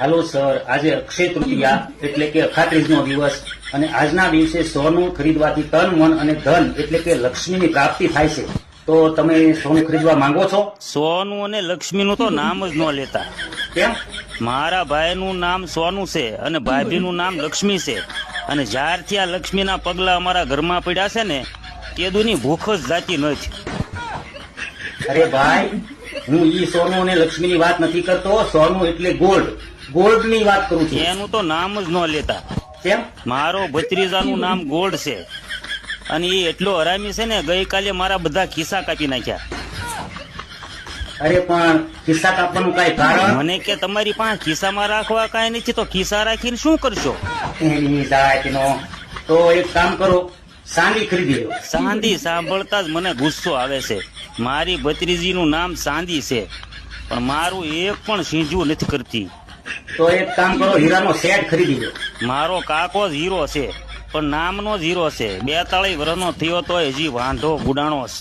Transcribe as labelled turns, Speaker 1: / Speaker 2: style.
Speaker 1: Hello sir, આજે અક્ષય તૃતીયા એટલે કે અખાત્રીજનો દિવસ અને આજના દિવસે સોનું ખરીદવાથી તન મન અને ધન એટલે કે લક્ષ્મીની પ્રાપ્તિ થાય છે. તો તમે સોનું ખરીદવા માંગો છો?
Speaker 2: સોનું અને લક્ષ્મીનું તો નામ જ ન લેતા.
Speaker 1: કેમ?
Speaker 2: મારા ભાઈનું નામ સોનું છે અને ભાભીનું નામ લક્ષ્મી છે, અને જ્યારથી આ લક્ષ્મીના પગલા અમારા ઘરમાં પડ્યા છે ને તેદુની ભૂખ જ જાતી નથી.
Speaker 1: અરે ભાઈ, હું ઈ સોનું અને લક્ષ્મીની વાત નથી કરતો. સોનું એટલે ગોલ્ડની વાત કરું છું.
Speaker 2: એનું તો નામ જ ન લેતા.
Speaker 1: કેમ?
Speaker 2: મારો ભત્રીજાનું નામ ગોલ્ડ છે, અને એ એટલો હરામી છે ને ગઈકાલે મારા બધા ખિસ્સા કાપી નાખ્યા.
Speaker 1: અરે પણ ખિસ્સા કાપવાનું કઈ કારણ?
Speaker 2: મને કે તમારી પાસે ખિસ્સામાં રાખવા કાંઈ નથી તો ખિસ્સા રાખીને શું કરશો?
Speaker 1: એની જાતનો. તો એક કામ કરો, ચાંદી ખરીદી લો.
Speaker 2: ચાંદી સાંભળતા જ મને ગુસ્સો આવે છે. મારી ભત્રીજીનું નામ ચાંદી છે, પણ મારું એક પણ સીંજું નથી કરતી.
Speaker 1: તો એક કામ કરો, હીરાનો સેટ ખરીદી લો.
Speaker 2: મારો કાકો જ હીરો છે, પણ નામનો જ હીરો છે. 42 વર્ષનો થયો તો હજી વાંઢો ગુડાણો છે.